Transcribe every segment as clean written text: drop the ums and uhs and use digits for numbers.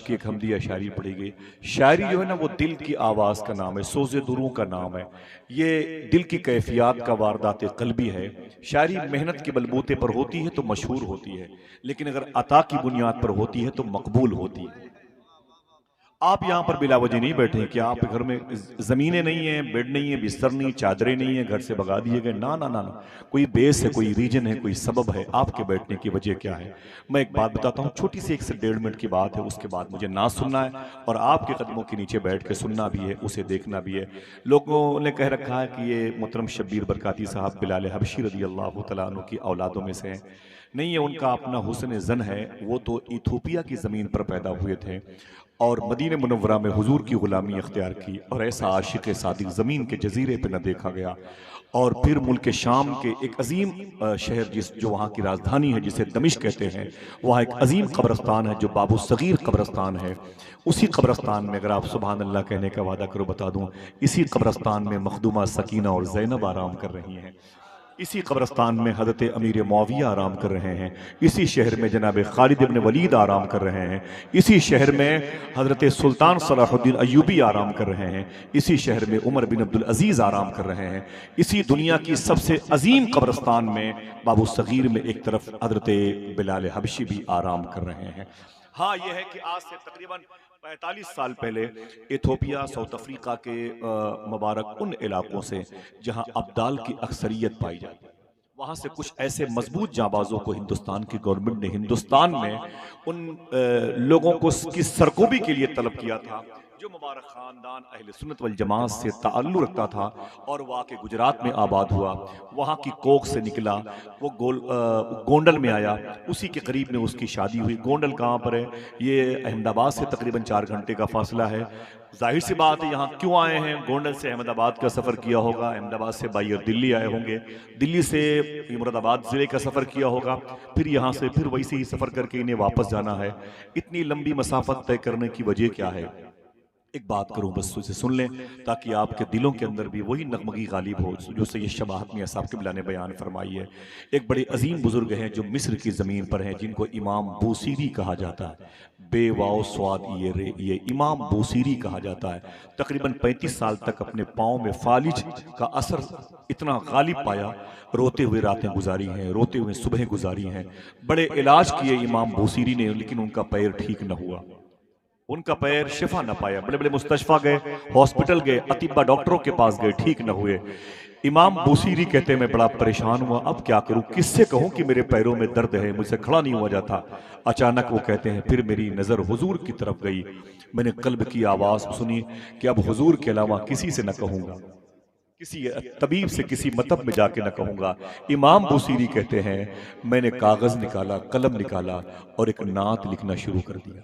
اشرف کی ایک حمدیہ شاعری پڑھی گئی. شاعری جو ہے نا وہ دل کی آواز کا نام ہے، سوز دروں کا نام ہے، یہ دل کی کیفیات کا واردات قلبی ہے. شاعری محنت کے بلبوتے پر ہوتی ہے تو مشہور ہوتی ہے، لیکن اگر عطا کی بنیاد پر ہوتی ہے تو مقبول ہوتی ہے. آپ یہاں پر بلا وجہ نہیں بیٹھے کہ آپ کے گھر میں زمینیں نہیں ہیں، بیڈ نہیں ہیں، بستر نہیں، چادریں نہیں ہیں، گھر سے بھگا دیے گئے. نا نا نا نا، کوئی بیس ہے، کوئی ریجن ہے، کوئی سبب ہے. آپ کے بیٹھنے کی وجہ کیا ہے؟ میں ایک بات بتاتا ہوں، چھوٹی سی 1 سے 1.5 منٹ کی بات ہے، اس کے بعد مجھے نہ سننا ہے اور آپ کے قدموں کے نیچے بیٹھ کے سننا بھی ہے، اسے دیکھنا بھی ہے. لوگوں نے کہہ رکھا ہے کہ یہ محترم شبیر برکاتی صاحب بلال حبشی رضی اللہ تعالیٰ عنہ کی اولادوں میں سے ہیں. نہیں، یہ ان کا اپنا حسن زن ہے. وہ تو ایتھوپیا کی زمین پر پیدا ہوئے تھے اور مدینہ منورہ میں حضور کی غلامی اختیار کی، اور ایسا عاشق صادق زمین کے جزیرے پہ نہ دیکھا گیا. اور پھر ملک شام کے ایک عظیم شہر جو وہاں کی راجدھانی ہے جسے دمشق کہتے ہیں، وہاں ایک عظیم قبرستان ہے جو باب الصغیر قبرستان ہے. اسی قبرستان میں، اگر آپ سبحان اللہ کہنے کا وعدہ کرو بتا دوں، اسی قبرستان میں مخدومہ سکینہ اور زینب آرام کر رہی ہیں. اسی قبرستان میں حضرت امیر معاویہ آرام کر رہے ہیں. اسی شہر میں جناب خالد ابن ولید آرام کر رہے ہیں. اسی شہر میں حضرت سلطان صلاح الدین ایوبی آرام کر رہے ہیں. اسی شہر میں عمر بن عبدالعزیز آرام کر رہے ہیں. اسی دنیا کی سب سے عظیم قبرستان میں باب الصغیر میں ایک طرف حضرت بلال حبشی بھی آرام کر رہے ہیں. ہاں، یہ ہے کہ آج سے تقریباً 45 سال پہلے ایتھوپیا، ساؤتھ افریقہ کے مبارک ان علاقوں سے جہاں ابدال کی اکثریت پائی جاتی ہے، وہاں سے کچھ ایسے مضبوط جانبازوں کو ہندوستان کی گورنمنٹ نے ہندوستان میں ان لوگوں کو کی سرکوبی کے لیے طلب کیا تھا جو مبارک خاندان اہل سنت والجماعت سے تعلق رکھتا تھا اور وہاں کے گجرات میں آباد ہوا. وہاں کی کوک سے نکلا، وہ گونڈل میں آیا، اسی کے قریب میں اس کی شادی ہوئی. گونڈل کہاں پر ہے؟ یہ احمد آباد سے تقریباً 4 گھنٹے کا فاصلہ ہے. ظاہر سی بات ہے یہاں کیوں آئے ہیں؟ گونڈل سے احمد آباد کا سفر کیا ہوگا، احمد آباد سے بائی ایئر دلی آئے ہوں گے، دلی سے مراد آباد ضلع کا سفر کیا ہوگا، پھر یہاں سے پھر ویسے ہی سفر کر کے انہیں واپس جانا ہے. اتنی لمبی مسافت طے کرنے کی وجہ کیا ہے؟ ایک بات کروں، بس اسے سن لیں تاکہ آپ کے دلوں کے اندر بھی وہی نغمگی غالب ہو جو سید شباہت میاں صاحب قبلہ نے بیان فرمائی ہے. ایک بڑے عظیم بزرگ ہیں جو مصر کی زمین پر ہیں، جن کو امام بوسیری کہا جاتا ہے. بے واو سواد یہ امام بوسیری کہا جاتا ہے. تقریباً 35 سال تک اپنے پاؤں میں فالج کا اثر اتنا غالب پایا، روتے ہوئے راتیں گزاری ہیں، روتے ہوئے صبحیں گزاری ہیں. بڑے علاج کیے امام بوسیری نے، لیکن ان کا پیر ٹھیک نہ ہوا، ان کا پیر شفا نہ پایا. بڑے بڑے مستشفیٰ گئے، ہاسپٹل گئے، اطباء ڈاکٹروں کے پاس گئے، ٹھیک نہ ہوئے. امام بوسیری کہتے ہیں میں بڑا پریشان ہوا، اب کیا کروں، کس سے کہوں کہ میرے پیروں میں درد ہے، مجھ سے کھڑا نہیں ہوا جاتا. اچانک وہ کہتے ہیں پھر میری نظر حضور کی طرف گئی، میں نے قلب کی آواز سنی کہ اب حضور کے علاوہ کسی سے نہ کہوں گا، کسی طبیب سے کسی مطب میں جا کے نہ کہوں گا. امام بوسیری کہتے ہیں میں نے کاغذ نکالا، قلم نکالا اور ایک نعت لکھنا شروع کر دیا.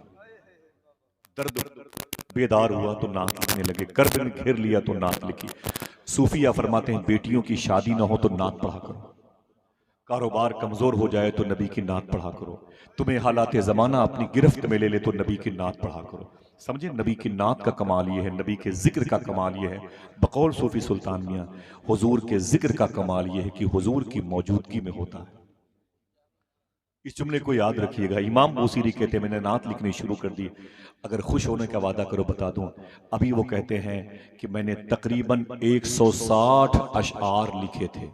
درد بیدار ہوا تو نعت لکھنے لگے، کرب نے گھیر لیا تو نعت لکھی. صوفیہ فرماتے ہیں بیٹیوں کی شادی نہ ہو تو نعت پڑھا کرو، کاروبار کمزور ہو جائے تو نبی کی نعت پڑھا کرو، تمہیں حالات زمانہ اپنی گرفت میں لے لے تو نبی کی نعت پڑھا کرو. سمجھے نبی کی نعت کا کمال یہ ہے، نبی کے ذکر کا کمال یہ ہے. بقول صوفی سلطان میاں حضور کے ذکر کا کمال یہ ہے کہ حضور کی موجودگی میں ہوتا ہے. اس جملے کو یاد رکھیے گا. امام بوسیری کہتے ہیں میں نے نعت لکھنی شروع کر دی. اگر خوش ہونے کا وعدہ کرو بتا دوں، ابھی وہ کہتے ہیں کہ میں نے تقریباً 160 اشعار لکھے تھے.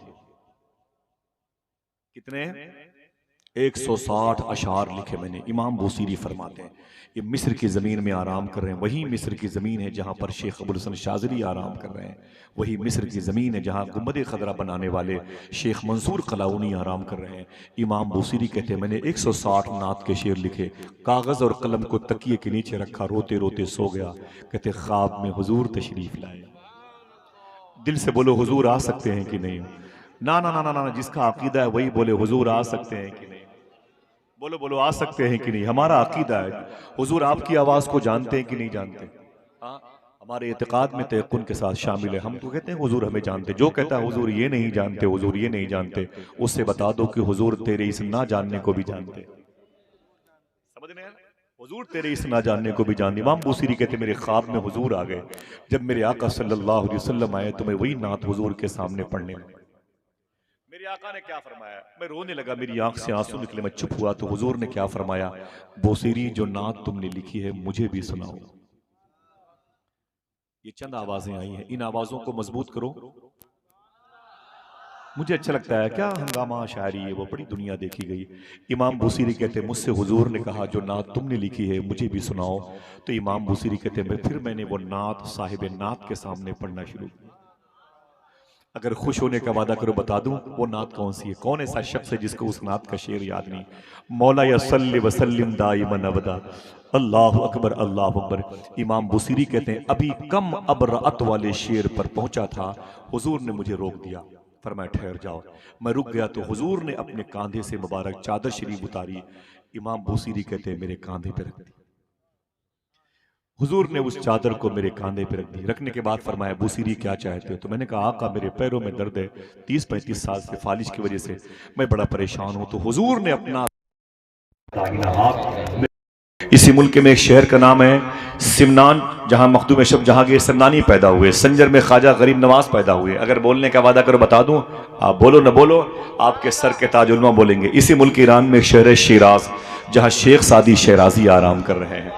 کتنے؟ 160 اشعار لکھے میں نے. امام بوسیری فرماتے ہیں یہ مصر کی زمین میں آرام کر رہے ہیں. وہی مصر کی زمین ہے جہاں پر شیخ ابوالحسن شاذلی آرام کر رہے ہیں. وہی مصر کی زمین ہے جہاں گنبد خضرا بنانے والے شیخ منصور قلاؤنی آرام کر رہے ہیں. امام بوسیری کہتے ہیں میں نے 160 نعت کے شعر لکھے، کاغذ اور قلم کو تکیے کے نیچے رکھا، روتے روتے سو گیا. کہتے خواب میں حضور تشریف لائے. دل سے بولو حضور آ سکتے ہیں کہ نہیں؟ نا نا نا نا، جس کا عقیدہ ہے وہی بولے حضور آ سکتے ہیں کہ نہیں. بولو بولو آ سکتے ہیں کہ نہیں. ہمارا عقیدہ ہے. حضور آپ کی آواز کو جانتے ہیں کہ نہیں جانتے؟ ہمارے اعتقاد میں تیقن کے ساتھ شامل ہے. ہم تو کہتے ہیں حضور ہمیں جانتے. جو کہتا ہے حضور یہ نہیں جانتے، حضور یہ نہیں جانتے، اس سے بتا دو کہ حضور تیرے اس نہ جاننے کو بھی جانتے. سمجھ رہے ہیں؟ حضور تیرے اس نہ جاننے کو بھی جانتے. امام بوسیری کہتے میرے خواب میں حضور آ گئے. جب میرے آقا صلی اللہ علیہ وسلم آئے تو میں وہی نعت حضور کے سامنے پڑھنے لگا. میرے آقا نے کیا فرمایا؟ میں رونے لگا، میری آنکھ سے آنسو نکلے، میں چپ ہوا تو حضور نے کیا فرمایا؟ بوسیری جو نعت تم نے لکھی ہے مجھے بھی سناؤ۔ یہ چند آوازیں آئی ہیں، ان آوازوں کو مضبوط کرو۔ مجھے اچھا لگتا ہے، کیا ہنگامہ شاعری ہے، وہ بڑی دنیا دیکھی گئی۔ امام بوسیری کہتے ہیں مجھ سے حضور نے کہا جو نعت تم نے لکھی ہے مجھے بھی سناؤ، تو امام بوسیری کہتے ہیں پھر میں نے وہ نعت صاحب نعت کے سامنے پڑھنا شروع کیا۔ اگر خوش ہونے کا وعدہ کرو بتا دوں وہ نعت کون سی ہے؟ کون ایسا شخص ہے جس کو اس نعت کا شعر یاد نہیں؟ مولا یا صلی وسلم دائما ابدا، اللہ اکبر اللہ اکبر۔ امام بوسیری کہتے ہیں ابھی کم ابرأت والے شعر پر پہنچا تھا، حضور نے مجھے روک دیا، فرمایا ٹھہر جاؤ۔ میں رک گیا تو حضور نے اپنے کاندھے سے مبارک چادر شریف اتاری، امام بوسیری کہتے ہیں میرے کاندھے پہ رکھ دی۔ حضور نے اس چادر کو میرے کاندھے پہ رکھ دی، رکھنے کے بعد فرمایا بوسیری کیا چاہتے ہو؟ تو میں نے کہا آقا میرے پیروں میں درد ہے، 30-35 سال سے فالج کی وجہ سے میں بڑا پریشان ہوں۔ تو حضور نے اپنا اسی ملک میں ایک شہر کا نام ہے سمنان، جہاں مخدوم شب جہانگیر سمنانی پیدا ہوئے، سنجر میں خواجہ غریب نواز پیدا ہوئے۔ اگر بولنے کا وعدہ کرو بتا دوں، آپ بولو نہ بولو، آپ کے سر کے تاج علماء بولیں گے۔ اسی ملک ایران میں ایک شہر ہے شیراز، جہاں شیخ سعدی شیرازی آرام کر رہے ہیں۔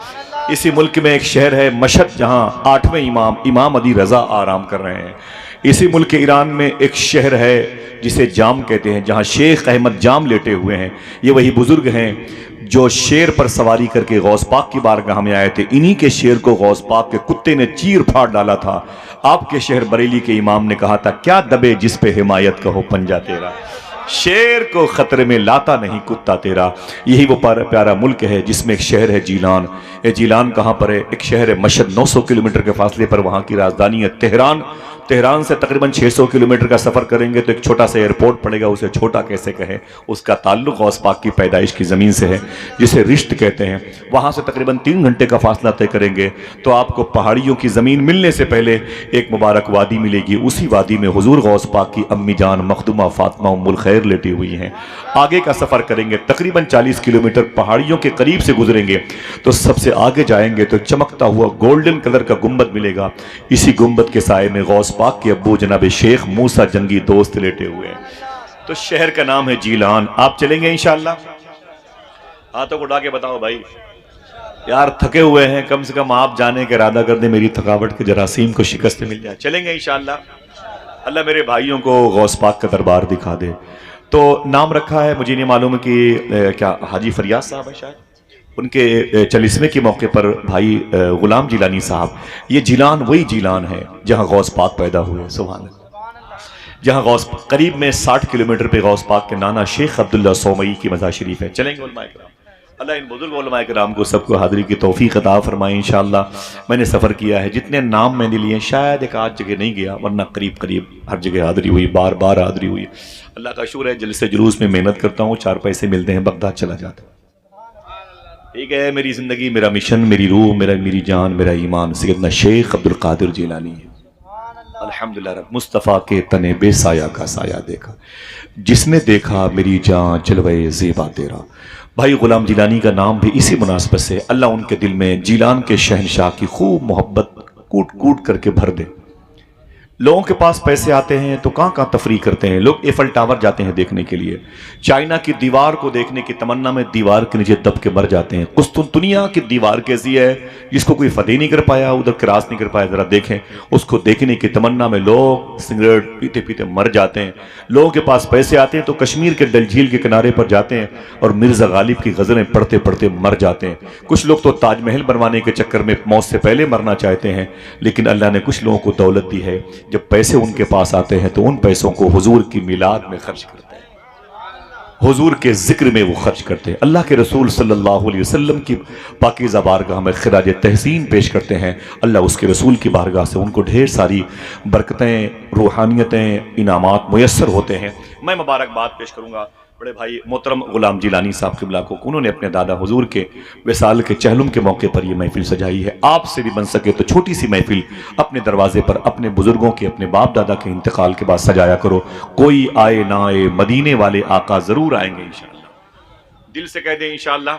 اسی ملک میں ایک شہر ہے مشہد، جہاں 8ویں امام علی رضا آرام کر رہے ہیں۔ اسی ملک ایران میں ایک شہر ہے جسے جام کہتے ہیں، جہاں شیخ احمد جام لیٹے ہوئے ہیں۔ یہ وہی بزرگ ہیں جو شیر پر سواری کر کے غوث پاک کی بارگاہ میں آئے تھے، انہی کے شیر کو غوث پاک کے کتے نے چیر پھاڑ ڈالا تھا۔ آپ کے شہر بریلی کے امام نے کہا تھا کیا دبے جس پہ حمایت کا ہو پنجہ تیرا، شیر کو خطرے میں لاتا نہیں کتا تیرا۔ یہی وہ پیارا ملک ہے جس میں ایک شہر ہے جیلان۔ جیلان کہاں پر ہے؟ ایک شہر ہے مشہد، 900 کلومیٹر کے فاصلے پر، وہاں کی راجدھانی ہے تہران۔ تہران سے تقریباً 600 کلومیٹر کا سفر کریں گے تو ایک چھوٹا سا ایئرپورٹ پڑے گا، اسے چھوٹا کیسے کہیں، اس کا تعلق غوث پاک کی پیدائش کی زمین سے ہے جسے رشت کہتے ہیں۔ وہاں سے تقریباً 3 گھنٹے کا فاصلہ طے کریں گے تو آپ کو پہاڑیوں کی زمین ملنے سے پہلے ایک مبارک وادی ملے گی، اسی وادی میں حضور غوث پاک کی امی جان مخدومہ فاطمہ ام الخیر لیٹی ہوئی ہیں۔ آگے کا سفر کریں گے تقریباً 40 کلومیٹر، پہاڑیوں کے قریب سے گزریں گے تو سب سے آگے جائیں گے تو ایک چمکتا ہوا گولڈن کلر کا گنبد ملے گا، اسی گنبد کے سائے میں غوث پاک کے ابو جناب شیخ موسیٰ جنگی دوست لیٹے ہوئے ہیں۔ تو شہر کا نام ہے جیلان۔ آپ چلیں گے انشاءاللہ؟ ہاتھوں کو اٹھا کے بتاؤ بھائی، یار تھکے ہوئے ہیں، کم سے کم آپ جانے کا ارادہ کر دیں، میری تھکاوٹ کے جراثیم کو شکست مل جائے۔ چلیں گے انشاءاللہ؟ اللہ میرے بھائیوں کو غوث پاک کا دربار دکھا دے۔ تو نام رکھا ہے، مجھے نہیں معلوم کہ کیا حاجی فریاد صاحب ہے شاید، ان کے 40ویں کے موقع پر بھائی غلام جیلانی صاحب، یہ جیلان وہی جیلان ہے جہاں غوث پاک پیدا ہوئے، سبحان اللہ، جہاں غوث قریب میں 60 کلومیٹر پہ غوث پاک کے نانا شیخ عبداللہ سومئی کی مزار شریف ہے۔ چلیں گے علماء کرام؟ اللہ ان بزرگ علماء کرام کو سب کو حاضری کی توفیق عطا فرمائے انشاءاللہ۔ میں نے سفر کیا ہے، جتنے نام میں نے لیے شاید ایک آدھ جگہ نہیں گیا، ورنہ قریب قریب ہر جگہ حاضری ہوئی، بار بار حاضری ہوئی۔ اللہ کا شکر ہے، جلسے جلوس میں محنت کرتا ہوں، 4 پیسے ملتے ہیں، بغداد چلا جاتا ہوں۔ ٹھیک ہے، میری زندگی، میرا مشن، میری روح، میری جان، میرا ایمان سیدنا شیخ عبدالقادر جیلانی ہے۔ الحمدللہ رب مصطفیٰ کے تنے بے سایہ کا سایہ دیکھا، جس نے دیکھا میری جان جلوے زیبا تیرا۔ بھائی غلام جیلانی کا نام بھی اسی مناسبت سے اللہ ان کے دل میں جیلان کے شہنشاہ کی خوب محبت کوٹ کوٹ کر کے بھر دے۔ لوگوں کے پاس پیسے آتے ہیں تو کہاں کہاں تفریح کرتے ہیں لوگ، ایفل ٹاور جاتے ہیں دیکھنے کے لیے، چائنا کی دیوار کو دیکھنے کی تمنا میں دیوار کے نیچے دب کے مر جاتے ہیں۔ قسطنطنیہ کی دیوار کیسی ہے جس کو کوئی فتح نہیں کر پایا، ادھر کراس نہیں کر پایا، ذرا دیکھیں، اس کو دیکھنے کی تمنا میں لوگ سگریٹ پیتے پیتے مر جاتے ہیں۔ لوگوں کے پاس پیسے آتے ہیں تو کشمیر کے ڈل جھیل کے کنارے پر جاتے ہیں اور مرزا غالب کی غزلیں پڑھتے پڑھتے مر جاتے ہیں۔ کچھ لوگ تو تاج محل بنوانے کے چکر میں موت سے پہلے مرنا چاہتے ہیں، لیکن اللہ نے کچھ لوگوں کو دولت دی ہے، جب پیسے ان کے پاس آتے ہیں تو ان پیسوں کو حضور کی میلاد میں خرچ کرتے ہیں، حضور کے ذکر میں وہ خرچ کرتے ہیں، اللہ کے رسول صلی اللہ علیہ وسلم کی پاکیزہ بارگاہ میں خراج تحسین پیش کرتے ہیں۔ اللہ اس کے رسول کی بارگاہ سے ان کو ڈھیر ساری برکتیں، روحانیتیں، انعامات میسر ہوتے ہیں۔ میں مبارکباد پیش کروں گا بڑے بھائی محترم غلام جیلانی صاحب قبلہ کو، انہوں نے اپنے دادا حضور کے وصال کے چہلم کے موقع پر یہ محفل سجائی ہے۔ آپ سے بھی بن سکے تو چھوٹی سی محفل اپنے دروازے پر اپنے بزرگوں کے، اپنے باپ دادا کے انتقال کے بعد سجایا کرو۔ کوئی آئے نہ آئے، مدینے والے آقا ضرور آئیں گے انشاءاللہ۔ دل سے کہہ دیں انشاءاللہ۔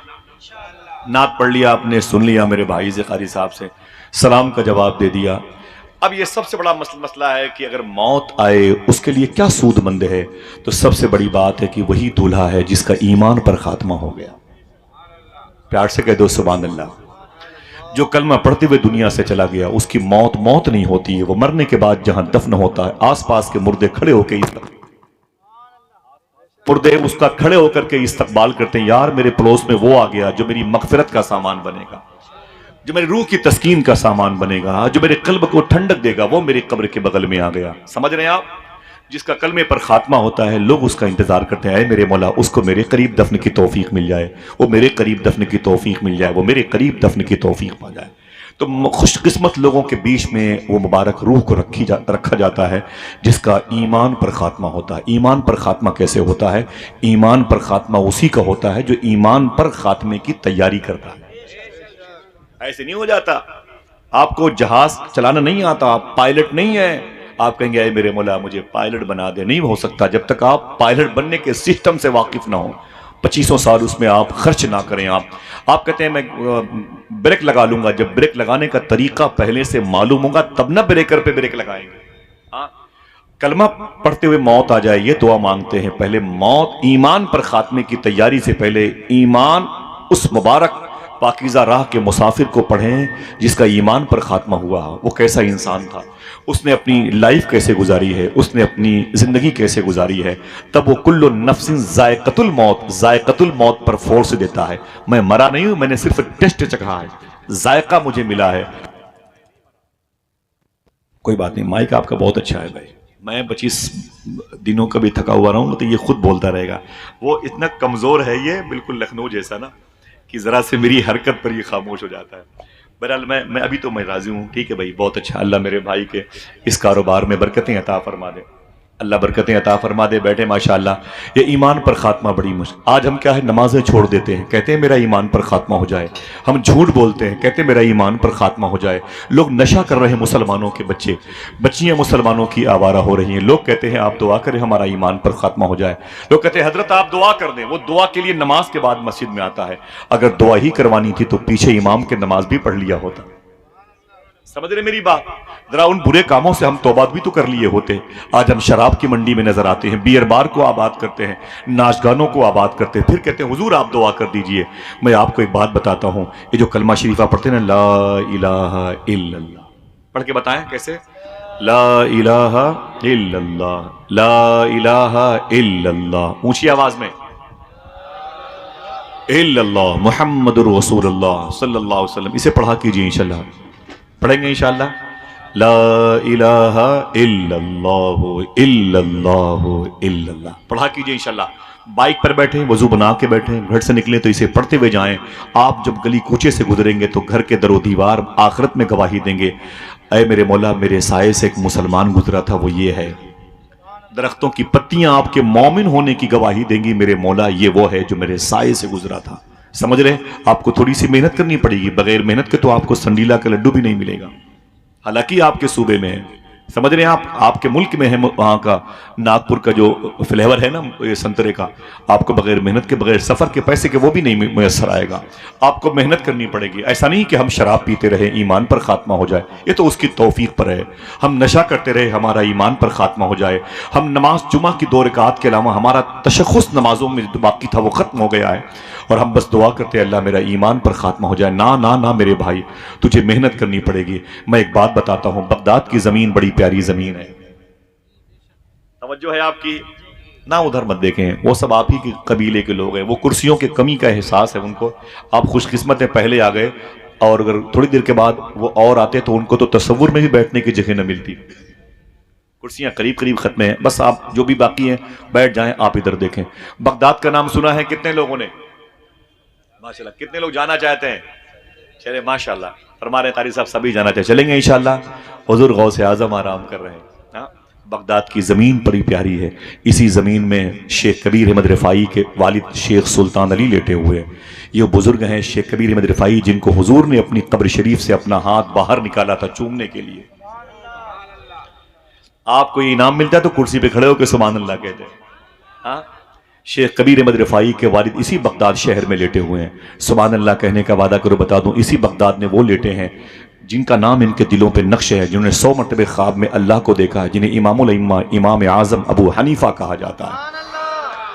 نعت پڑھ لیا آپ نے، سن لیا میرے بھائی سے قاری صاحب سے، سلام کا جواب دے دیا۔ اب یہ سب سے بڑا مسئلہ ہے کہ اگر موت آئے اس کے لیے کیا سود مند ہے؟ تو سب سے بڑی بات ہے کہ وہی دولہا ہے جس کا ایمان پر خاتمہ ہو گیا۔ پیار سے کہہ دو سبحان اللہ۔ جو کلمہ پڑھتے ہوئے دنیا سے چلا گیا اس کی موت نہیں ہوتی ہے، وہ مرنے کے بعد جہاں دفن ہوتا ہے آس پاس کے مردے کھڑے ہو کے اس کا کھڑے ہو کر کے استقبال کرتے ہیں، یار میرے پڑوس میں وہ آ گیا جو میری مغفرت کا سامان بنے گا، جو میری روح کی تسکین کا سامان بنے گا، جو میرے قلب کو ٹھنڈک دے گا، وہ میری قبر کے بغل میں آ گیا۔ سمجھ رہے ہیں آپ؟ جس کا کلمے پر خاتمہ ہوتا ہے لوگ اس کا انتظار کرتے ہیں، اے میرے مولا اس کو میرے قریب دفن کی توفیق مل جائے، وہ میرے قریب دفن کی توفیق مل جائے، وہ میرے قریب دفن کی توفیق پا جائے۔ تو خوش قسمت لوگوں کے بیچ میں وہ مبارک روح کو رکھا جاتا ہے جس کا ایمان پر خاتمہ ہوتا ہے۔ ایمان پر خاتمہ کیسے ہوتا ہے؟ ایمان پر خاتمہ اسی کا ہوتا ہے جو ایمان پر خاتمے کی تیاری کرتا ہے۔ ایسے نہیں ہو جاتا۔ آپ کو جہاز چلانا نہیں آتا، آپ پائلٹ نہیں ہیں، آپ کہیں گے اے میرے مولا مجھے پائلٹ بنا دے، نہیں ہو سکتا جب تک آپ پائلٹ بننے کے سسٹم سے واقف نہ ہوں۔ 2500 سال اس میں آپ خرچ نہ کریں۔ آپ کہتے ہیں میں بریک لگا لوں گا، جب بریک لگانے کا طریقہ پہلے سے معلوم ہوگا تب نہ بریکر پہ بریک لگائیں گے۔ کلمہ پڑھتے ہوئے موت آ جائے یہ دعا مانگتے ہیں، پہلے موت ایمان پر خاتمے کی تیاری سے پہلے ایمان اس مبارک پاکیزہ راہ کے مسافر کو پڑھیں جس کا ایمان پر خاتمہ ہوا۔ وہ کیسا انسان تھا، اس نے اپنی لائف کیسے گزاری ہے، اس نے اپنی زندگی کیسے گزاری ہے، تب وہ کل نفس ذائقۃ الموت پر فورس دیتا ہے۔ میں مرا نہیں ہوں، میں نے صرف ٹیسٹ چکھا ہے، ذائقہ مجھے ملا ہے۔ کوئی بات نہیں، مائک آپ کا بہت اچھا ہے بھائی، میں 25 دنوں کا بھی تھکا ہوا رہا ہوں تو یہ خود بولتا رہے گا۔ وہ اتنا کمزور ہے یہ، بالکل لکھنؤ جیسا نا، کہ ذرا سے میری حرکت پر یہ خاموش ہو جاتا ہے۔ بہرحال میں ابھی تو میں راضی ہوں، ٹھیک ہے بھائی، بہت اچھا۔ اللہ میرے بھائی کے اس کاروبار میں برکتیں عطا فرما دے، اللہ برکتیں عطا فرما دے۔ بیٹھے ماشاءاللہ، یہ ایمان پر خاتمہ بڑی مشکل۔ آج ہم کیا ہے، نمازیں چھوڑ دیتے ہیں، کہتے ہیں میرا ایمان پر خاتمہ ہو جائے۔ ہم جھوٹ بولتے ہیں، کہتے ہیں میرا ایمان پر خاتمہ ہو جائے۔ لوگ نشہ کر رہے ہیں، مسلمانوں کے بچیاں مسلمانوں کی آوارہ ہو رہی ہیں۔ لوگ کہتے ہیں آپ دعا کریں ہمارا ایمان پر خاتمہ ہو جائے۔ لوگ کہتے ہیں حضرت آپ دعا کر دیں، وہ دعا کے لیے نماز کے بعد مسجد میں آتا ہے۔ اگر دعا ہی کروانی تھی تو پیچھے امام کے نماز بھی پڑھ لیا ہوتا۔ سمجھ رہے میری بات؟ ذرا ان برے کاموں سے ہم توبہ بھی تو کر لیے ہوتے۔ آج ہم شراب کی منڈی میں نظر آتے ہیں، بیئر بار کو آباد کرتے ہیں، ناچ گانوں کو آباد کرتے ہیں، پھر کہتے ہیں حضور آپ دعا کر دیجئے۔ میں آپ کو ایک بات بتاتا ہوں، یہ جو کلمہ شریفہ پڑھتے ہیں نا، لا الہ الا اللہ، پڑھ کے بتائیں کیسے؟ لا الہ الا اللہ، لا الہ الا اللہ، اونچی آواز میں، الا اللہ محمد رسول اللہ صلی اللہ علیہ وسلم۔ اسے پڑھا کیجئے انشاءاللہ، پڑھیں گے انشاءاللہ۔ لا الہ الا اللہ الا اللہ الا اللہ، پڑھا کیجئے انشاءاللہ۔ بائک پر بیٹھیں، وضو بنا کے بیٹھیں، گھر سے نکلیں تو اسے پڑھتے ہوئے جائیں۔ آپ جب گلی کوچے سے گزریں گے تو گھر کے در و دیوار آخرت میں گواہی دیں گے، اے میرے مولا میرے سائے سے ایک مسلمان گزرا تھا، وہ یہ ہے۔ درختوں کی پتیاں آپ کے مومن ہونے کی گواہی دیں گی، میرے مولا یہ وہ ہے جو میرے سائے سے گزرا تھا۔ سمجھ رہے؟ آپ کو تھوڑی سی محنت کرنی پڑے گی، بغیر محنت کے تو آپ کو سنڈیلا کا لڈو بھی نہیں ملے گا، حالانکہ آپ کے صوبے میں ہے۔ سمجھ رہے ہیں آپ کے ملک میں ہے، وہاں کا ناگپور کا جو فلیور ہے نا یہ سنترے کا، آپ کو بغیر محنت کے، بغیر سفر کے، پیسے کے وہ بھی نہیں میسر آئے گا۔ آپ کو محنت کرنی پڑے گی۔ ایسا نہیں کہ ہم شراب پیتے رہے ایمان پر خاتمہ ہو جائے، یہ تو اس کی توفیق پر ہے۔ ہم نشہ کرتے رہے ہمارا ایمان پر خاتمہ ہو جائے۔ ہم نماز جمعہ کی 2 رکعات کے علاوہ ہمارا تشخص نمازوں میں جو باقی تھا وہ ختم ہو گیا ہے، اور ہم بس دعا کرتے ہیں اللہ میرا ایمان پر خاتمہ ہو جائے۔ نہ میرے بھائی، تجھے محنت کرنی پڑے گی۔ میں ایک بات بتاتا ہوں، بغداد کی زمین بڑی پیاری زمین ہے، توجہ ہے آپ کی؟ نہ ادھر مت دیکھیں، وہ سب آپ ہی کے قبیلے کے لوگ ہیں، وہ کرسیوں کی کمی کا احساس ہے ان کو۔ آپ خوش قسمت ہیں پہلے آ گئے، اور اگر تھوڑی دیر کے بعد وہ اور آتے تو ان کو تو تصور میں بھی بیٹھنے کی جگہ نہ ملتی۔ کرسیاں قریب قریب ختم ہیں، بس آپ جو بھی باقی ہیں بیٹھ جائیں۔ آپ ادھر دیکھیں، بغداد کا نام سنا ہے کتنے لوگوں نے؟ ماشاءاللہ، کتنے لوگ جانا چاہتے ہیں؟ چلے ماشاءاللہ، فرما رہے قاری صاحب سبھی جانا چاہتے ہیں، چلیں گے انشاءاللہ۔ حضور غوث اعظم آرام کر رہے ہیں۔ بغداد کی زمین بڑی پیاری ہے، اسی زمین میں شیخ کبیر احمد رفاعی کے والد شیخ سلطان علی لیٹے ہوئے ہیں۔ یہ بزرگ ہیں شیخ کبیر احمد رفاعی، جن کو حضور نے اپنی قبر شریف سے اپنا ہاتھ باہر نکالا تھا چومنے کے لیے۔ آپ کو یہ انعام ملتا ہے تو کرسی پہ کھڑے ہو کے سبحان اللہ کہتے ہیں۔ شیخ کبیر احمد رفاعی کے والد اسی بغداد شہر میں لیٹے ہوئے ہیں۔ سبحان اللہ کہنے کا وعدہ کرو، بتا دوں اسی بغداد میں وہ لیٹے ہیں جن کا نام ان کے دلوں پہ نقش ہے، جنہوں نے 100 مرتبہ خواب میں اللہ کو دیکھا ہے، جنہیں امام الائمہ امام اعظم ابو حنیفہ کہا جاتا ہے۔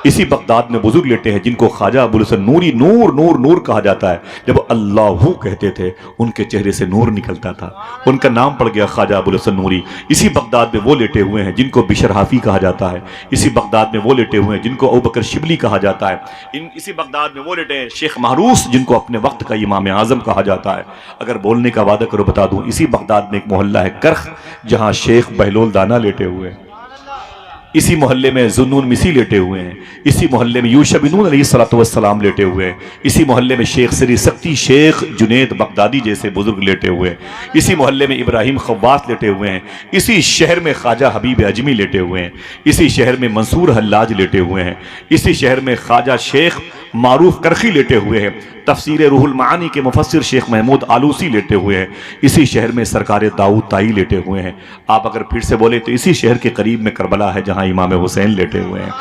اسی بغداد میں بزرگ لیٹے ہیں جن کو خواجہ ابوالحسن نوری نور نور نور کہا جاتا ہے۔ جب اللہ کہتے تھے ان کے چہرے سے نور نکلتا تھا، ان کا نام پڑ گیا خواجہ ابوالحسن نوری۔ اسی بغداد میں وہ لیٹے ہوئے ہیں جن کو بشر حافی کہا جاتا ہے۔ اسی بغداد میں وہ لیٹے ہوئے ہیں جن کو ابوبکر شبلی کہا جاتا ہے۔ اسی بغداد میں وہ لیٹے ہیں شیخ محروس جن کو اپنے وقت کا امام اعظم کہا جاتا ہے۔ اگر بولنے کا وعدہ کرو بتا دوں، اسی بغداد میں ایک محلہ ہے کرخ جہاں شیخ بہلول دانا لیٹے ہوئے ہیں۔ اسی محلے میں ذوالنون مسی لیٹے ہوئے ہیں۔ اسی محلے میں یوشع بن نون علیہ السلام لیٹے ہوئے ہیں۔ اسی محلے میں شیخ سری سکتی شیخ جنید بغدادی جیسے بزرگ لیٹے ہوئے ہیں۔ اسی محلے میں ابراہیم خواص لیٹے ہوئے ہیں۔ اسی شہر میں خواجہ حبیب اجمی لیٹے ہوئے ہیں۔ اسی شہر میں منصور حلاج لیٹے ہوئے ہیں۔ اسی شہر میں خواجہ شیخ معروف کرخی لیٹے ہوئے ہیں۔ تفسیر روح المعانی کے مفسر شیخ محمود آلوسی لیٹے ہوئے ہیں۔ اسی شہر میں سرکار داؤد تائی لیٹے ہوئے ہیں۔ آپ اگر پھر سے بولے تو اسی شہر کے قریب میں کربلا ہے جہاں امام حسین لیٹے ہوئے ہیں،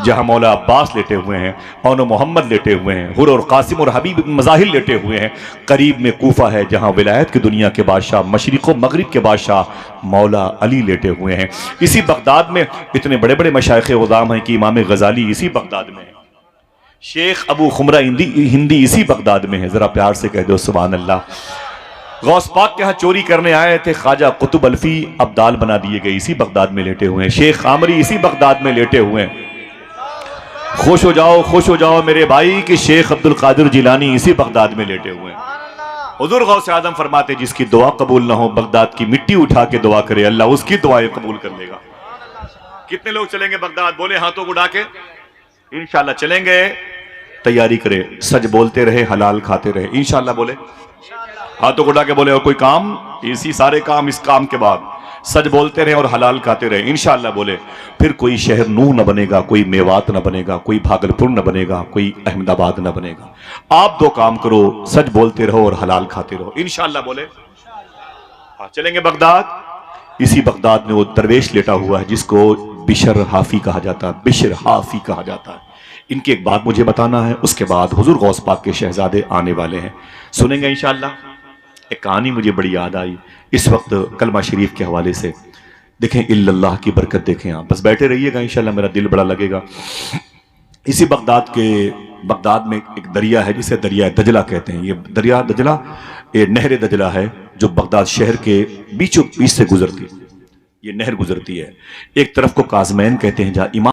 جہاں مولا عباس لیٹے ہوئے ہیں، اون محمد لیٹے ہوئے ہیں، حر اور قاسم اور حبیب بن مظاہر لیٹے ہوئے ہیں۔ قریب میں کوفہ ہے جہاں ولایت کی دنیا کے بادشاہ، مشرق و مغرب کے بادشاہ مولا علی لیٹے ہوئے ہیں۔ اسی بغداد میں اتنے بڑے بڑے مشائخ عظام ہیں کہ امام غزالی اسی بغداد میں ہے، شیخ ابو خمرہ ہندی اسی بغداد میں ہے۔ ذرا پیار سے کہہ دو سبحان اللہ۔ غوث پاک کے ہاں چوری کرنے آئے تھے، خواجہ قطب الفی ابدال بنا دیے گئے، اسی بغداد میں لیٹے ہوئے ہیں۔ شیخ عامری اسی بغداد میں لیٹے ہوئے ہیں۔ خوش ہو جاؤ میرے بھائی کہ شیخ عبد القادر جیلانی اسی بغداد میں لیٹے ہوئے ہیں۔ حضور غوث اعظم فرماتے جس کی دعا قبول نہ ہو بغداد کی مٹی اٹھا کے دعا کرے، اللہ اس کی دعائیں قبول کر لے گا۔ کتنے لوگ چلیں گے بغداد؟ بولے ہاتھوں کو اٹھا کے انشاءاللہ چلیں گے۔ تیاری کرے، سچ بولتے رہے، حلال کھاتے رہے، انشاءاللہ بولے، ہاتھوں کو اٹھا کے بولے اور کوئی کام، اسی سارے کام اس کام کے بعد سچ بولتے رہے اور حلال کھاتے رہے، انشاءاللہ بولے۔ پھر کوئی شہر نوح نہ بنے گا، کوئی میوات نہ بنے گا، کوئی بھاگلپور نہ بنے گا، کوئی احمد آباد نہ بنے گا۔ آپ دو کام کرو، سچ بولتے رہو اور حلال کھاتے رہو، انشاءاللہ بولے۔ چلیں گے بغداد۔ اسی بغداد میں وہ درویش لیٹا ہوا ہے جس کو بشر حافی کہا جاتا ہے، بشر حافی کہا جاتا ہے۔ ان کی ایک بات مجھے بتانا ہے، اس کے بعد حضور غوث پاک کے شہزادے آنے والے ہیں، سنیں گے انشاءاللہ۔ ایک کہانی مجھے بڑی یاد آئی اس وقت کلمہ شریف کے حوالے سے۔ دیکھیں اللہ کی برکت، دیکھیں آپ بس بیٹھے رہیے گا انشاءاللہ، میرا دل بڑا لگے گا۔ اسی بغداد میں ایک دریا ہے جسے دریا دجلہ کہتے ہیں۔ یہ دریا دجلہ، یہ نہر دجلہ ہے جو بغداد شہر کے بیچوں بیچ سے گزرتی ہے۔ یہ نہر گزرتی ہے، ایک طرف کو کاظمین کہتے ہیں جہاں امام